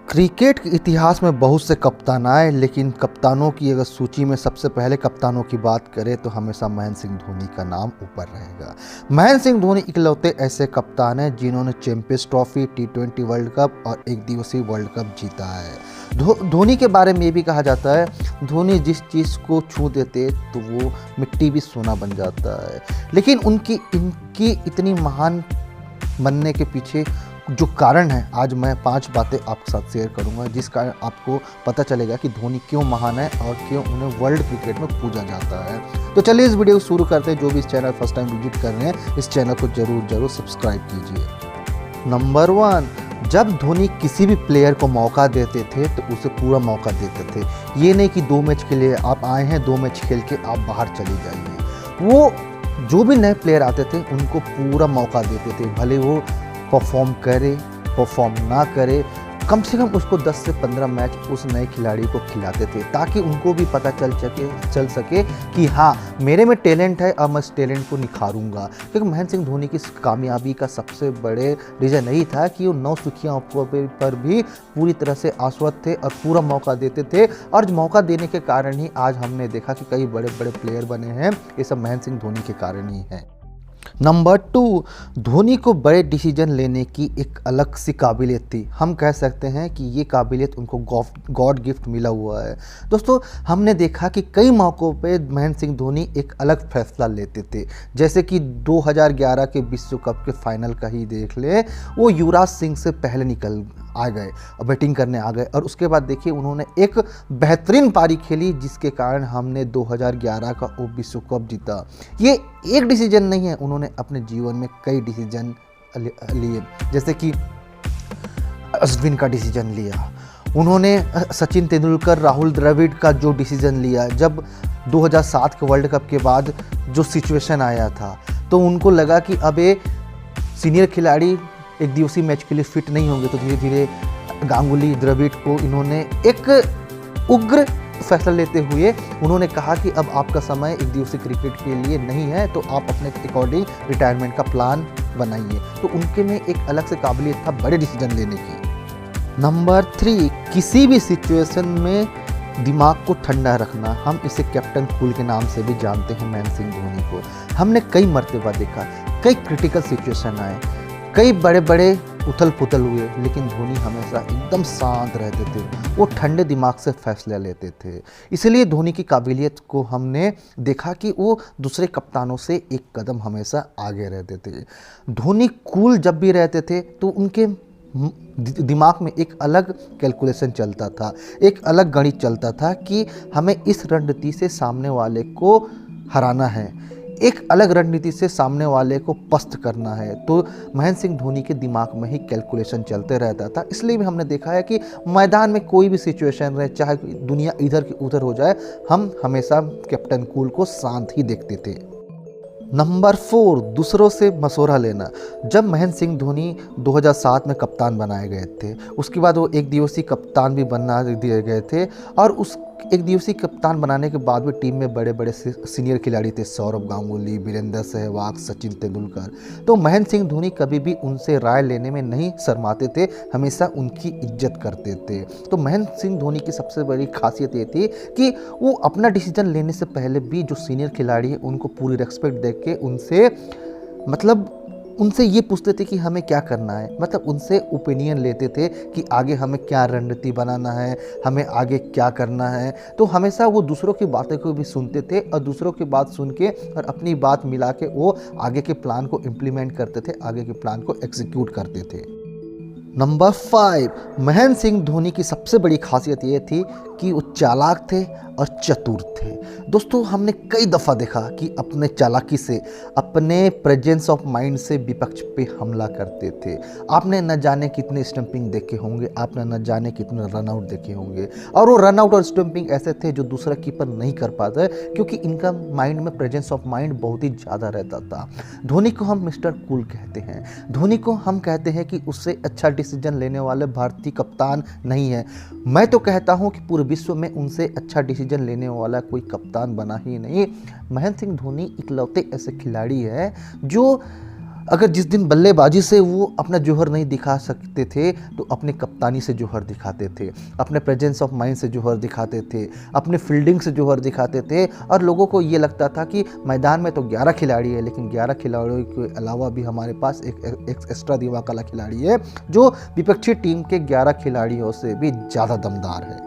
Cricket के इतिहास में बहुत से कप्तान आए, लेकिन कप्तानों की अगर सूची में सबसे पहले कप्तानों की बात करें तो हमेशा महेंद्र सिंह धोनी का नाम ऊपर रहेगा। महेंद्र सिंह धोनी इकलौते ऐसे कप्तान हैं जिन्होंने champions trophy, T20 world cup और एक दिवसीय वर्ल्ड कप जीता है। धोनी के बारे में ये भी कहा जाता है, धोनी जिस चीज़ को छू देते तो वो मिट्टी भी सोना बन जाता है। लेकिन इनकी इतनी महान बनने के पीछे जो कारण है, आज मैं 5 बातें आपके साथ शेयर करूंगा, जिस कारण आपको पता चलेगा कि धोनी क्यों महान है और क्यों उन्हें वर्ल्ड क्रिकेट में पूजा जाता है। तो चलिए इस वीडियो को शुरू करते हैं। जो भी इस चैनल फर्स्ट टाइम विजिट कर रहे हैं, इस चैनल को जरूर सब्सक्राइब कीजिए। नंबर 1, जब धोनी किसी भी प्लेयर को मौका देते थे तो उसे पूरा मौका देते थे। ये नहीं कि 2 मैच के लिए आप आए हैं, 2 मैच खेल के आप बाहर चले जाइए। वो जो भी नए प्लेयर आते थे उनको पूरा मौका देते थे, भले वो परफॉर्म करे परफॉर्म ना करे, कम से कम उसको 10 से 15 मैच उस नए खिलाड़ी को खिलाते थे, ताकि उनको भी पता चल सके कि हाँ, मेरे में टैलेंट है और मैं इस टैलेंट को निखारूंगा। क्योंकि महेंद्र सिंह धोनी की कामयाबी का सबसे बड़े रीज़न यही था कि वो 9 सुखियाँ पर भी पूरी तरह से आश्वस्त थे और पूरा मौका देते थे। और मौका देने के कारण ही आज हमने देखा कि कई बड़े बड़े प्लेयर बने हैं। ये सब महेंद्र सिंह धोनी के कारण ही है। नंबर 2, धोनी को बड़े डिसीजन लेने की एक अलग सी काबिलियत थी। हम कह सकते हैं कि ये काबिलियत उनको गॉड गिफ्ट मिला हुआ है। दोस्तों, हमने देखा कि कई मौक़ों पे महेंद्र सिंह धोनी एक अलग फैसला लेते थे, जैसे कि 2011 के विश्व कप के फाइनल का ही देख ले। वो युवराज सिंह से पहले निकल आ गए और बैटिंग करने आ गए, और उसके बाद देखिए उन्होंने एक बेहतरीन पारी खेली, जिसके कारण हमने 2011 का वो विश्व कप जीता। ये एक डिसीजन नहीं है, उन्होंने अपने जीवन में कई डिसीजन लिए, जैसे कि अश्विन का डिसीजन लिया उन्होंने, सचिन तेंदुलकर, राहुल द्रविड़ का जो डिसीजन लिया, जब 2007 के वर्ल्ड कप के बाद जो सिचुएशन आया था तो उनको लगा कि अब ये सीनियर खिलाड़ी एक दिवसीय मैच के लिए फिट नहीं होंगे, तो धीरे धीरे गांगुली, द्रविड़ को इन्होंने एक उग्र फैसला लेते हुए उन्होंने कहा कि अब आपका समय एक दिवसीय क्रिकेट के लिए नहीं है, तो आप अपने अकॉर्डिंग रिटायरमेंट का प्लान बनाइए। तो उनके में एक अलग से काबिलियत था बड़े डिसीजन लेने की। नंबर 3, किसी भी सिचुएशन में दिमाग को ठंडा रखना। हम इसे कैप्टन कूल के नाम से भी जानते हैं महेंद्र सिंह धोनी को। हमने कई मर्तबा देखा, कई क्रिटिकल सिचुएशन आए, कई बड़े बड़े उथल पुथल हुए, लेकिन धोनी हमेशा एकदम शांत रहते थे। वो ठंडे दिमाग से फैसले लेते थे। इसलिए धोनी की काबिलियत को हमने देखा कि वो दूसरे कप्तानों से एक कदम हमेशा आगे रहते थे। धोनी कूल जब भी रहते थे तो उनके दिमाग में एक अलग कैलकुलेशन चलता था, एक अलग गणित चलता था कि हमें इस रणनीति से सामने वाले को हराना है, एक अलग रणनीति से सामने वाले को पस्त करना है। तो महेंद्र सिंह धोनी के दिमाग में ही कैलकुलेशन चलते रहता था। इसलिए भी हमने देखा है कि मैदान में कोई भी सिचुएशन रहे, चाहे दुनिया इधर की उधर हो जाए, हम हमेशा कैप्टन कूल को शांत ही देखते थे। नंबर 4, दूसरों से मशवरा लेना। जब महेंद्र सिंह धोनी 2007 में कप्तान बनाए गए थे, उसके बाद वो एक दिवसीय कप्तान भी बना दिए गए थे, और उस एक दिवसीय कप्तान बनाने के बाद भी टीम में बड़े बड़े सीनियर खिलाड़ी थे, सौरव गांगुली, वीरेंद्र सहवाग, सचिन तेंदुलकर। तो महेंद्र सिंह धोनी कभी भी उनसे राय लेने में नहीं शर्माते थे, हमेशा उनकी इज्जत करते थे। तो महेंद्र सिंह धोनी की सबसे बड़ी खासियत ये थी कि वो अपना डिसीजन लेने से पहले भी जो सीनियर खिलाड़ी है उनको पूरी रेस्पेक्ट दे के उनसे ये पूछते थे कि हमें क्या करना है, मतलब उनसे ओपिनियन लेते थे कि आगे हमें क्या रणनीति बनाना है, हमें आगे क्या करना है। तो हमेशा वो दूसरों की बातें को भी सुनते थे और दूसरों की बात सुन के और अपनी बात मिला के वो आगे के प्लान को इम्प्लीमेंट करते थे, आगे के प्लान को एग्जीक्यूट करते थे। नंबर 5, महेंद्र सिंह धोनी की सबसे बड़ी खासियत ये थी कि वो चालाक थे और चतुर थे। दोस्तों, हमने कई दफ़ा देखा कि अपने चालाकी से, अपने प्रेजेंस ऑफ माइंड से विपक्ष पे हमला करते थे। आपने न जाने कितने स्टंपिंग देखे होंगे, आपने न जाने कितने रनआउट देखे होंगे, और वो रनआउट और स्टंपिंग ऐसे थे जो दूसरा कीपर नहीं कर पाता, क्योंकि इनका माइंड में प्रेजेंस ऑफ माइंड बहुत ही ज़्यादा रहता था। धोनी को हम मिस्टर कूल कहते हैं। धोनी को हम कहते हैं कि उससे अच्छा डिसीजन लेने वाले भारतीय कप्तान नहीं है। मैं तो कहता हूँ कि पूरे विश्व में उनसे अच्छा डिसीजन लेने वाला कोई कप्तान बना ही नहीं। महेंद्र सिंह धोनी इकलौते ऐसे खिलाड़ी है जो अगर जिस दिन बल्लेबाजी से वो अपना जौहर नहीं दिखा सकते थे तो अपने कप्तानी से जौहर दिखाते थे, अपने प्रेजेंस ऑफ माइंड से जौहर दिखाते थे, अपने फील्डिंग से जौहर दिखाते थे। और लोगों को ये लगता था कि मैदान में तो 11 खिलाड़ी है, लेकिन 11 खिलाड़ियों के अलावा भी हमारे पास एक एक्स्ट्रा दिमाग वाला खिलाड़ी है जो विपक्षी टीम के 11 खिलाड़ियों से भी ज़्यादा दमदार है।